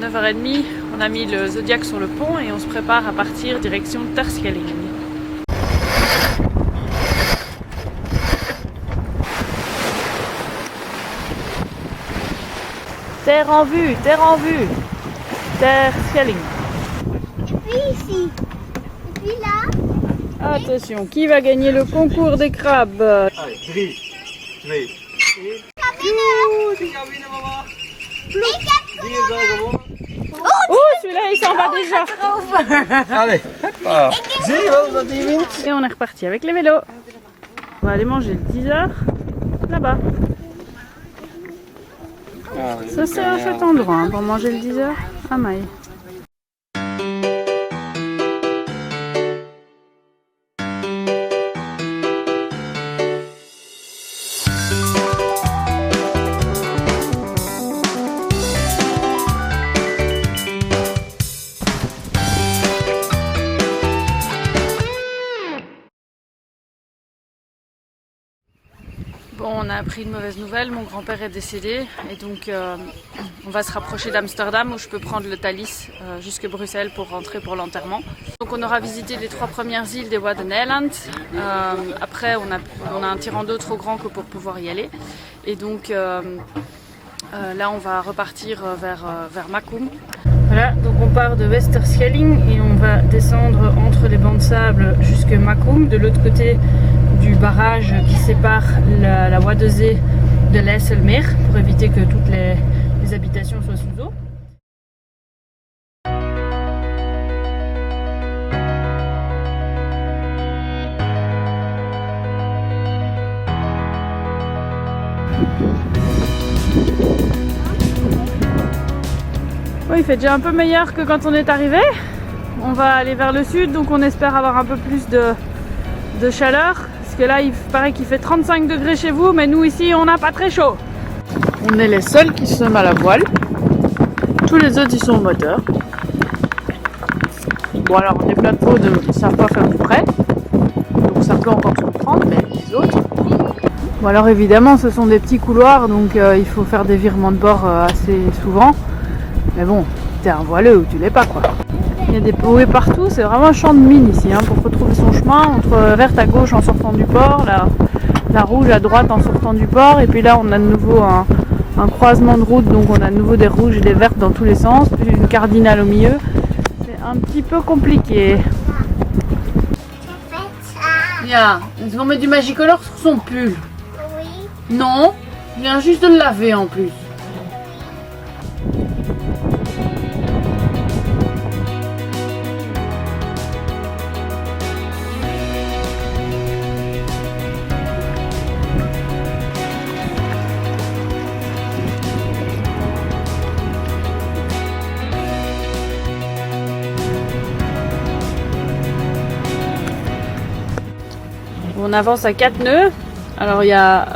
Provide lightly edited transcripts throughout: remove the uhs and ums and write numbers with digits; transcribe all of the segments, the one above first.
9h30, on a mis le Zodiac sur le pont et on se prépare à partir direction Terschelling. Terre en vue, Terschelling. Et puis ici. Et puis là. Attention, qui va gagner le concours des crabes? Allez, 3, 2, 1. Oh, celui-là il s'en va déjà. Allez, hoppa. Zie je wel dat die wint? Et on est reparti avec les vélos. On va aller manger le 10h là-bas. Ça c'est un chouette endroit hein, pour manger le 10h à Maille. Bon, on a appris une mauvaise nouvelle, mon grand-père est décédé et donc on va se rapprocher d'Amsterdam où je peux prendre le Thalys jusque Bruxelles pour rentrer pour l'enterrement. Donc on aura visité les 3 premières îles des Wadden-Eiland. Après on a un tirant d'eau trop grand que pour pouvoir y aller. Et donc là on va repartir vers Makkum. Voilà, donc on part de Westerschelling et on va descendre entre les bancs de sable jusque Makkum, de l'autre côté du barrage qui sépare la Waddenzee de l'Ijsselmeer pour éviter que toutes les habitations soient sous eau. Oui, il fait déjà un peu meilleur que quand on est arrivé. On va aller vers le sud, donc on espère avoir un peu plus de chaleur. Parce que là, il paraît qu'il fait 35 degrés chez vous, mais nous ici, on n'a pas très chaud. On est les seuls qui sommes à la voile. Tous les autres, ils sont au moteur. Bon, alors, les plateaux ne savent pas faire du prêt. Donc, ça peut encore se prendre, mais les autres. Bon, alors, évidemment, ce sont des petits couloirs, donc il faut faire des virements de bord assez souvent. Mais bon, t'es un voileux ou tu l'es pas, quoi. Il y a des bouées partout, c'est vraiment un champ de mine ici hein, pour retrouver son chemin entre verte à gauche en sortant du port, la rouge à droite en sortant du port, et puis là on a de nouveau un croisement de route, donc on a de nouveau des rouges et des vertes dans tous les sens, puis une cardinale au milieu. C'est un petit peu compliqué. Bien, on met du Magicolor sur son pull. Oui. Non, il vient juste de le laver en plus. On avance à 4 nœuds. Alors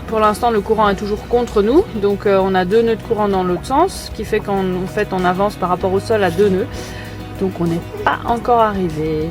pour l'instant le courant est toujours contre nous, donc on a 2 nœuds de courant dans l'autre sens, ce qui fait qu'en fait on avance par rapport au sol à 2 nœuds. Donc on n'est pas encore arrivé.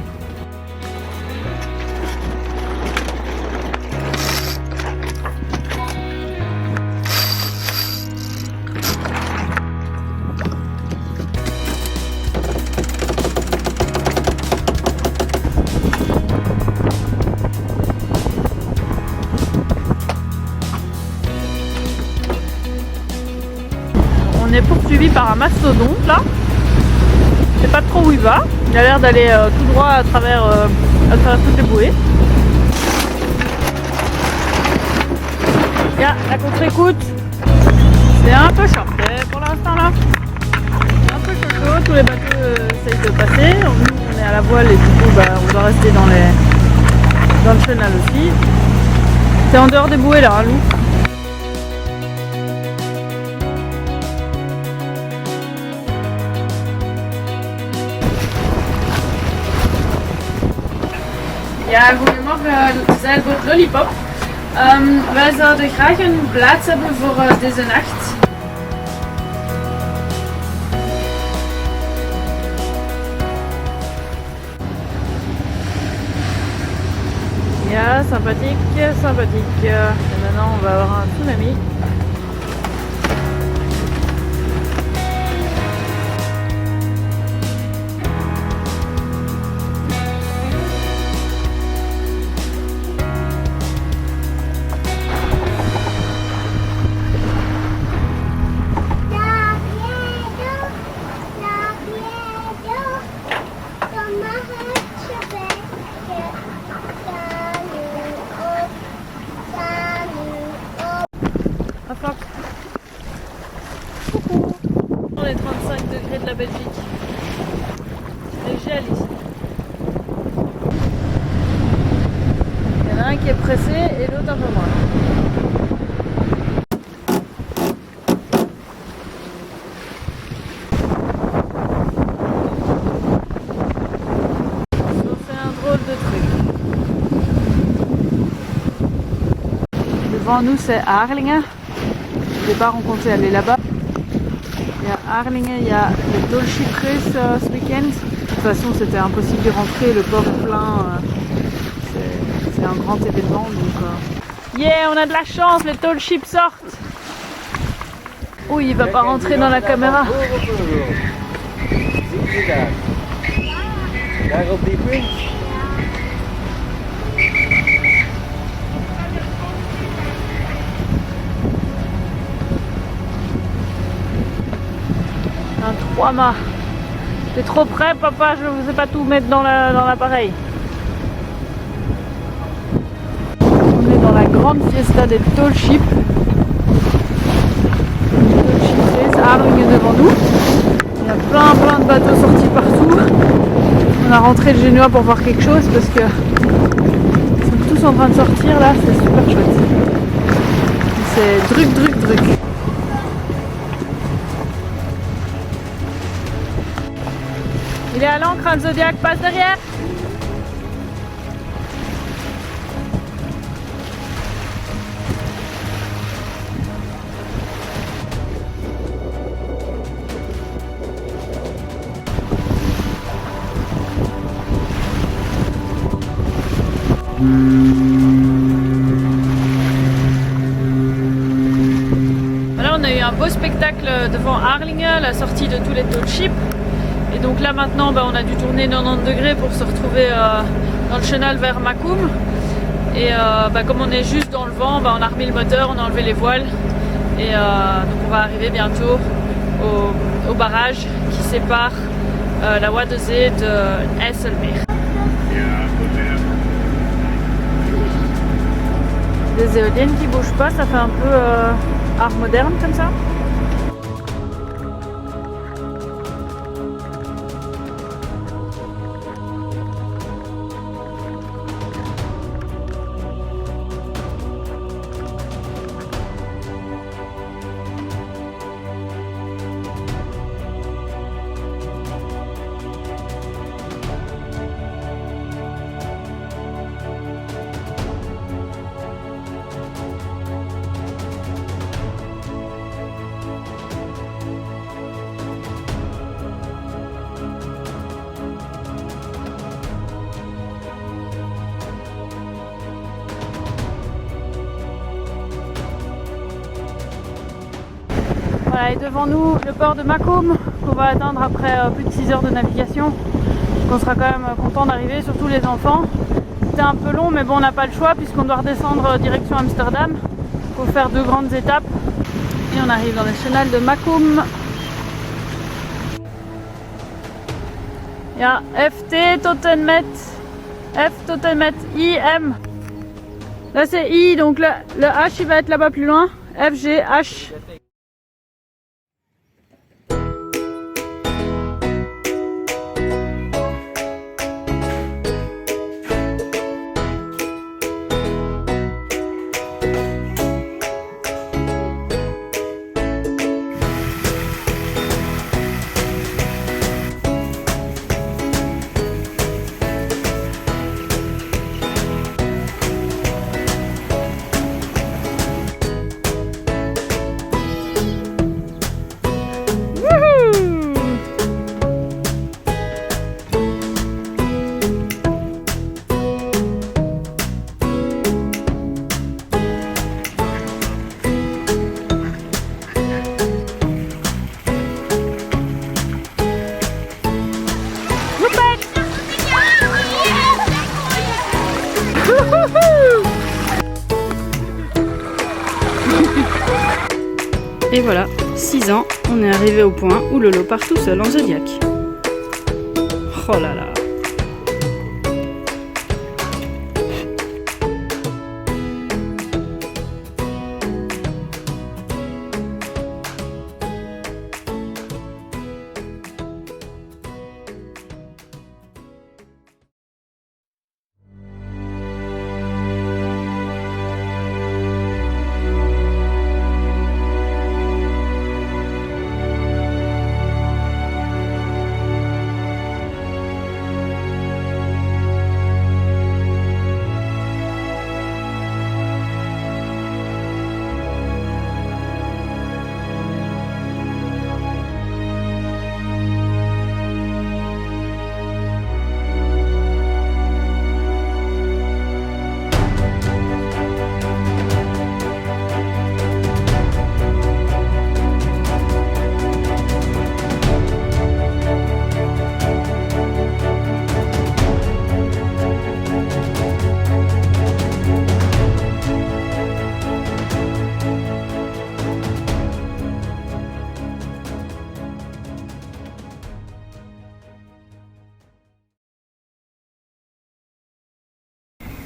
On est poursuivi par un mastodonte là. Je sais pas trop où il va. Il a l'air d'aller tout droit à travers toutes les bouées. La contre-écoute, c'est un peu short pour l'instant là. C'est un peu chaud, tous les bateaux essayent de passer. Nous on est à la voile et du coup on doit rester dans le chenal aussi. C'est en dehors des bouées là, hein, Lou. Ja, goedemorgen. Zeilboot Lollipop. Wij zouden graag een plaats hebben voor deze nacht. Ja, sympathique, sympathique. Et maintenant, on va avoir un tsunami. On est 35 degrés de la Belgique. Il gèle ici. Il y en a un qui est pressé et l'autre un peu moins. C'est un drôle de truc. Devant nous c'est Harlingen. Au départ on comptait aller là-bas. Il y a Harlingen, il y a le Tallship Race ce week-end. De toute façon c'était impossible d'y rentrer, le port est plein. C'est un grand événement donc... Yeah, on a de la chance, les Tallships sortent. Oui, il va pas rentrer dans la caméra. Daar op die punt. Un 3 mâts. T'es trop près, papa, je ne sais pas tout mettre dans l'appareil. On est dans la grande fiesta des Tallships. Tallship Race, Harlingen devant nous. Il y a plein de bateaux sortis partout. On a rentré le Génois pour voir quelque chose parce que ils sont tous en train de sortir là, c'est super chouette. C'est druc. Il est à l'ancre, le Zodiac passe derrière. Voilà, on a eu un beau spectacle devant Harlingen, la sortie de tous les Tallships. Et donc là maintenant on a dû tourner 90 degrés pour se retrouver dans le chenal vers Macum. Et comme on est juste dans le vent, on a remis le moteur, on a enlevé les voiles. Et donc on va arriver bientôt au barrage qui sépare la Waddenzee de Esselmeer. Des éoliennes qui bougent pas, ça fait un peu art moderne comme ça. Voilà, et devant nous le port de Macum qu'on va atteindre après plus de 6 heures de navigation. Donc on sera quand même content d'arriver, surtout les enfants. C'était un peu long mais bon, on n'a pas le choix puisqu'on doit redescendre direction Amsterdam. Il faut faire 2 grandes étapes et on arrive dans le chenal de Macum. Il y a FT Tottenmet, F Tottenmet, IM. Là c'est I, donc le H il va être là-bas plus loin. F, G, H. Et voilà, 6 ans, on est arrivé au point où Lolo part tout seul en Zodiac. Oh là là.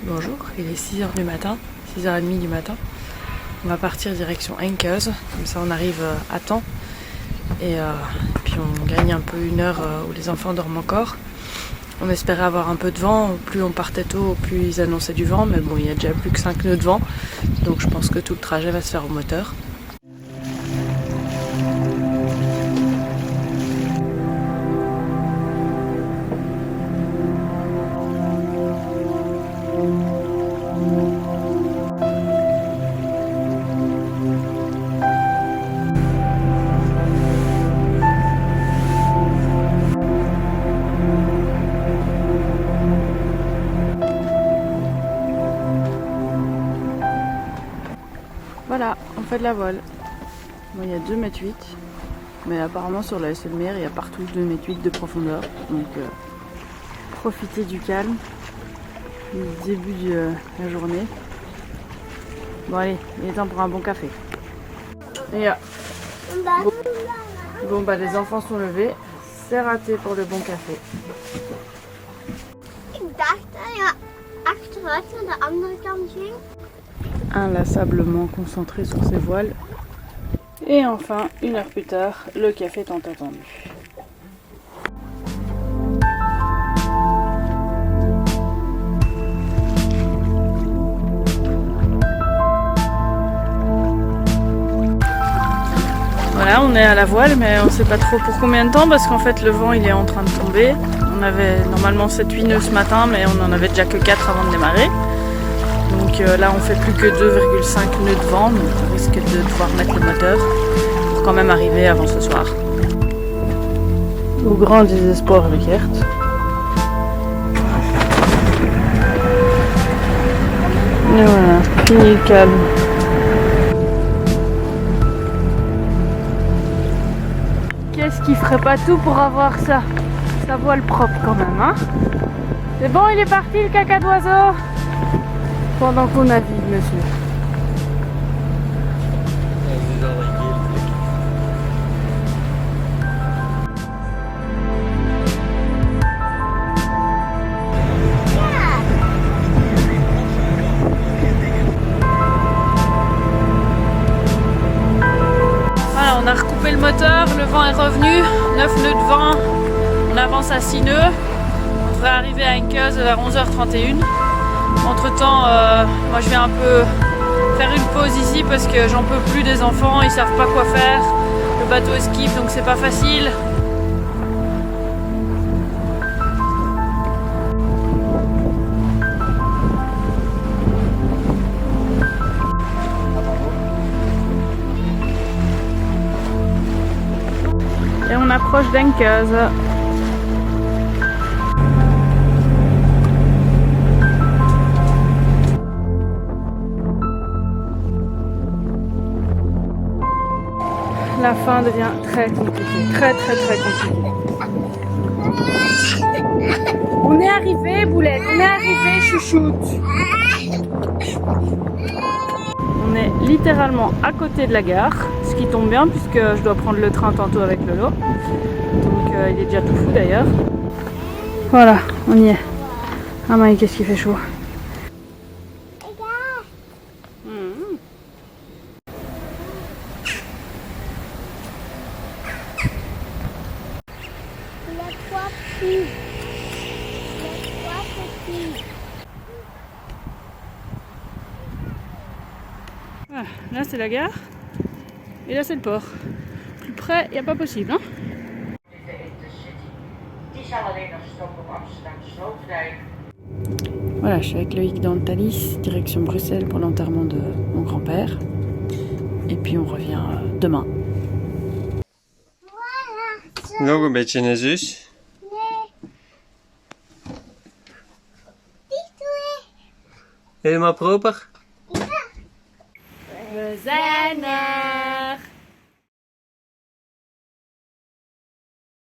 Bonjour, il est 6h du matin, 6h30 du matin. On va partir direction Enkhuizen, comme ça on arrive à temps. Et puis on gagne un peu une heure où les enfants dorment encore. On espérait avoir un peu de vent, plus on partait tôt, plus ils annonçaient du vent, mais bon, il y a déjà plus que 5 nœuds de vent, donc je pense que tout le trajet va se faire au moteur. Voilà, on fait de la voile. Bon, il y a 2,8 m, mais apparemment sur la SLMR, il y a partout 2,8 m de profondeur. Donc profitez du calme, du début de la journée. Bon allez, il est temps pour un bon café. Et bon bah les enfants sont levés, c'est raté pour le bon café. Ik dacht dat je achteruit naar de andere kant ging. Inlassablement concentré sur ses voiles. Et enfin, 1 heure plus tard, le café tant attendu. Voilà, on est à la voile, mais on ne sait pas trop pour combien de temps parce qu'en fait le vent il est en train de tomber. On avait normalement 7-8 nœuds ce matin, mais on en avait déjà que 4 avant de démarrer. Donc là on fait plus que 2,5 nœuds de vent, donc on risque de devoir mettre le moteur pour quand même arriver avant ce soir. Au grand désespoir de Gert. Et voilà, fini le calme. Qu'est-ce qu'il ferait pas tout pour avoir ça? Sa voile propre quand même, hein? C'est bon, il est parti le caca d'oiseau? Pendant qu'on navigue, monsieur. Voilà, on a recoupé le moteur, le vent est revenu, 9 nœuds de vent, on avance à 6 nœuds. On devrait arriver à Enkhuizen vers 11h31. Entre temps, moi je vais un peu faire une pause ici parce que j'en peux plus des enfants, ils savent pas quoi faire. Le bateau esquive donc c'est pas facile. Et on approche d'Enkhuizen. La fin devient très compliquée, très compliquée. On est arrivé, Boulette, on est arrivé, chouchoute. On est littéralement à côté de la gare, ce qui tombe bien puisque je dois prendre le train tantôt avec Lolo. Donc il est déjà tout fou d'ailleurs. Voilà, on y est. Ah mais qu'est-ce qu'il fait chaud. Voilà, là c'est la gare et là c'est le port. Plus près, il n'y a pas possible. Hein. Voilà, je suis avec Loïc dans le Thalys, direction Bruxelles pour l'enterrement de mon grand-père. Et puis on revient demain. Nog een beetje naar zus. Helemaal proper? We zijn er!